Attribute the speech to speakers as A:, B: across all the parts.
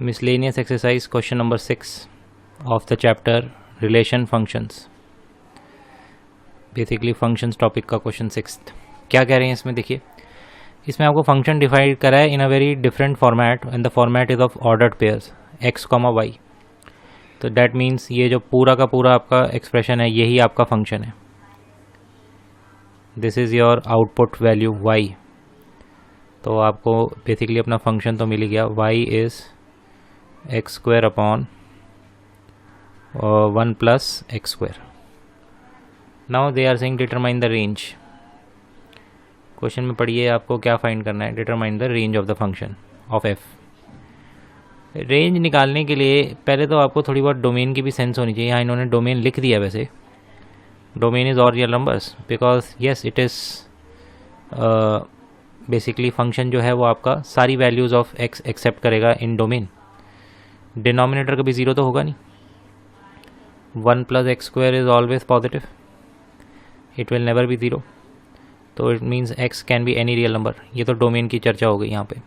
A: Miscellaneous exercise question number 6 of the chapter relation functions. Basically functions topic का question 6 क्या कह रहे हैं इसमें देखिए. इसमें आपको फंक्शन डिफाइन करा है in a very different format and the format is of ordered pairs x, y. तो दैट मीन्स ये जो पूरा का पूरा आपका एक्सप्रेशन है यही आपका फंक्शन है. This is your output value y. तो आपको बेसिकली अपना फंक्शन तो मिल ही गया. y is x square upon 1 plus x square. Now they are saying determine the range. Question में पढ़िए आपको क्या फाइंड करना है. Determine the range of the function of f. Range निकालने के लिए पहले तो आपको थोड़ी बहुत डोमेन की भी सेंस होनी चाहिए. यहाँ इन्होंने डोमेन लिख दिया. वैसे domain is all real numbers because yes it is basically function जो है वो आपका सारी वैल्यूज़ ऑफ x एक्सेप्ट करेगा इन डोमेन. डिनोमिनेटर कभी ज़ीरो तो होगा नहीं. 1 plus x square is always positive. It will never be zero. तो it means x can be any real number. ये तो डोमेन की चर्चा हो गई यहाँ पे.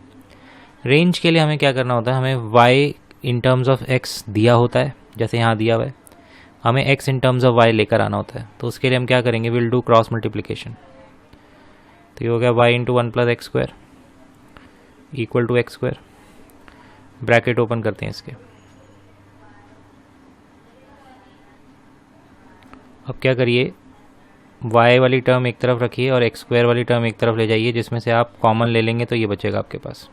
A: रेंज के लिए हमें क्या करना होता है. हमें y in terms of x दिया होता है जैसे यहाँ दिया हुआ है. हमें x in terms of y लेकर आना होता है. तो उसके लिए हम क्या करेंगे. Will do cross multiplication. तो ये हो गया y into 1 plus x square equal to x square. Bracket open करते हैं इसके. अब क्या करिए. y वाली टर्म एक तरफ रखिए और एक्स स्क्वायर वाली टर्म एक तरफ ले जाइए जिसमें से आप कॉमन ले लेंगे तो ये बचेगा आपके पास.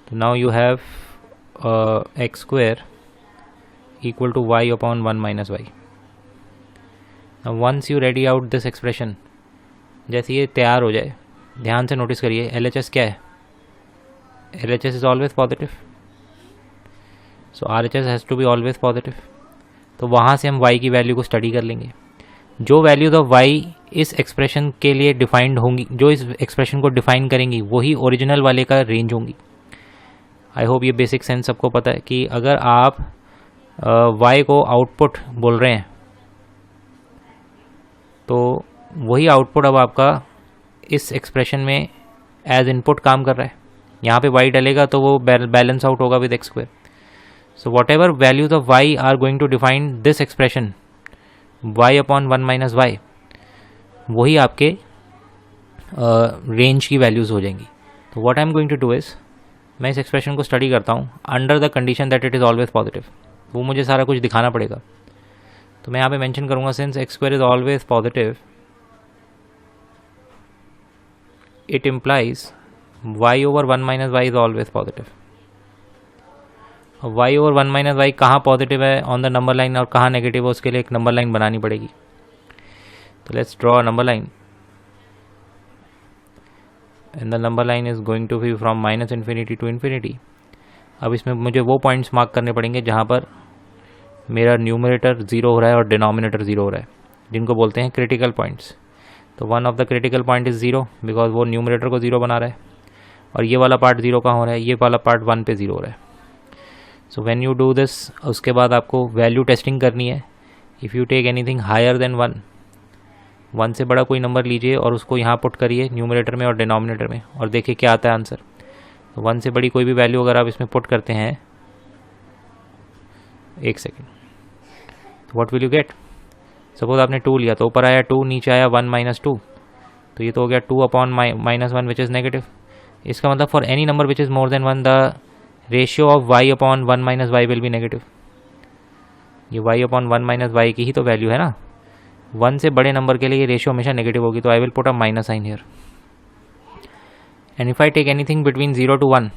A: तो now you have x square equal to y upon 1 minus y. Once you ready out this expression, जैसे ये तैयार हो जाए ध्यान से नोटिस करिए LHS क्या है. LHS is always positive. So RHS has to be always positive. तो वहाँ से हम y की वैल्यू को स्टडी कर लेंगे. जो वैल्यूज ऑफ y इस एक्सप्रेशन के लिए डिफाइंड होंगी, जो इस एक्सप्रेशन को डिफाइन करेंगी वही ओरिजिनल वाले का रेंज होंगी. आई होप ये बेसिक सेंस सबको पता है कि अगर आप y को आउटपुट बोल रहे हैं तो वही आउटपुट अब आपका इस एक्सप्रेशन में एज इनपुट काम कर रहा है. यहाँ पे y डलेगा तो वो बैलेंस आउट होगा with x square. So whatever values of y are going to define this expression y upon 1 minus y, वही आपके रेंज की वैल्यूज़ हो जाएंगी. तो what I am going to do is, मैं इस एक्सप्रेशन को स्टडी करता हूँ under the condition that it is always positive. वो मुझे सारा कुछ दिखाना पड़ेगा. तो मैं यहाँ पे मेंशन करूँगा since x square is always positive it implies y over 1 minus y is always positive. y over 1 minus y कहाँ पॉजिटिव है ऑन द नंबर लाइन और कहाँ नेगेटिव है उसके लिए एक नंबर लाइन बनानी पड़ेगी. तो let's draw a number line and the number line is going to be from minus infinity to infinity. अब इसमें मुझे वो पॉइंट्स मार्क करने पड़ेंगे जहाँ पर मेरा न्यूमरेटर ज़ीरो हो रहा है और डिनोमिनेटर ज़ीरो हो रहा है, जिनको बोलते हैं क्रिटिकल पॉइंट्स. तो one of the critical point is zero because वो न्यूमरेटर को ज़ीरो बना रहा है और ये वाला पार्ट ज़ीरो कहाँ हो रहा है, ये वाला पार्ट 1 पे ज़ीरो हो रहा है. So when you do this, उसके बाद आपको वैल्यू टेस्टिंग करनी है. If you take anything higher than 1 से बड़ा कोई नंबर लीजिए और उसको यहाँ पुट करिए न्यूमरेटर में और डिनोमिनेटर में और देखिए क्या आता है आंसर. तो 1 से बड़ी कोई भी वैल्यू अगर आप इसमें पुट करते हैं, एक second, what will you get. Suppose आपने 2 लिया तो ऊपर आया 2, नीचे आया 1 माइनस 2. तो ये तो हो गया 2 upon minus 1 which is negative. इसका मतलब for any number which is more than 1 the ratio of y upon 1 minus y will be negative. ये y अपॉन 1 माइनस वाई की ही तो वैल्यू है ना. 1 से बड़े नंबर के लिए ये रेशियो हमेशा नेगेटिव होगी. तो I will put a minus sign here. And if I take anything between 0 to 1,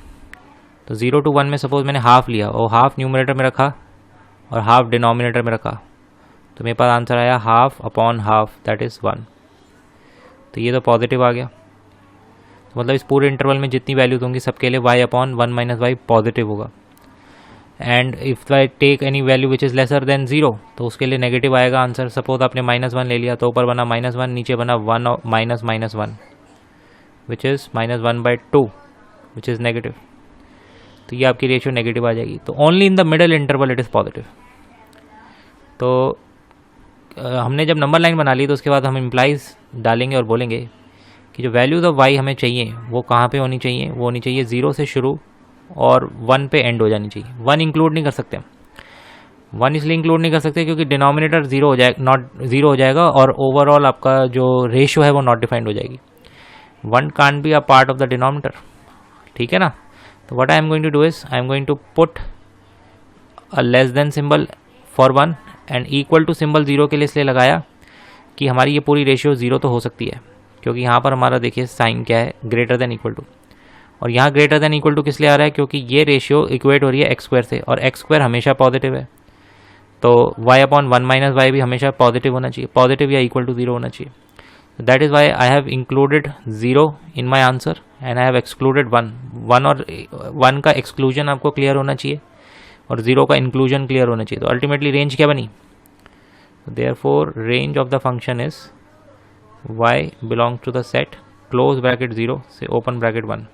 A: तो 0 to 1 में सपोज मैंने हाफ लिया और हाफ न्यूमरेटर में रखा और हाफ डिनोमिनेटर में रखा, तो मेरे पास आंसर आया half upon half that is 1. तो ये तो पॉजिटिव आ गया. तो मतलब इस पूरे इंटरवल में जितनी वैल्यूज होंगी सबके लिए y upon 1 minus y positive होगा. And if I take any value which is lesser than 0 तो उसके लिए नेगेटिव आएगा आंसर. सपोज आपने -1 ले लिया तो ऊपर बना -1, नीचे बना 1 minus -1 which is -1/2 which is negative. तो ये आपकी रेशियो नेगेटिव आ जाएगी. तो only in the middle interval it is positive. तो हमने जब नंबर लाइन बना ली तो उसके बाद हम इम्प्लाइज डालेंगे और बोलेंगे कि जो वैल्यूज़ ऑफ y हमें चाहिए वो कहाँ पे होनी चाहिए. वो होनी चाहिए 0 से शुरू और 1 पे एंड हो जानी चाहिए। 1 इंक्लूड नहीं कर सकते हम। 1 इसलिए इंक्लूड नहीं कर सकते क्योंकि डिनोमिनेटर ज़ीरो हो जाएगा, नॉट ज़ीरो हो जाएगा, और ओवरऑल आपका जो रेशियो है वो नॉट डिफाइंड हो जाएगी। 1 can't be a part of the denominator, ठीक है ना। तो what I am going to do is I am going to put a less than symbol for 1 and equal to symbol 0 के लिए इसलिए लगाया कि हमारी ये पूरी रेशियो 0 तो हो सकती है, क्योंकि यहाँ पर हमारा देखिए साइन क्या है, ग्रेटर देन इक्वल टू, और यहाँ ग्रेटर देन इक्वल टू किस लिए आ रहा है, क्योंकि ये रेशियो इक्वेट हो रही है एक्स स्क्वायर से, और एक्स स्क्वायर हमेशा पॉजिटिव है, तो y अपॉन 1 माइनस वाई भी हमेशा पॉजिटिव होना चाहिए, पॉजिटिव या इक्वल टू 0 होना चाहिए। That is why I have included 0 in my answer and I have excluded 1। 1 और 1 का एक्सक्लूजन आपको क्लियर होना चाहिए और 0 का इंक्लूजन क्लियर होना चाहिए। तो अल्टीमेटली रेंज क्या बनी, therefore range of the function is y belongs to the set close bracket 0 से ओपन ब्रैकेट 1।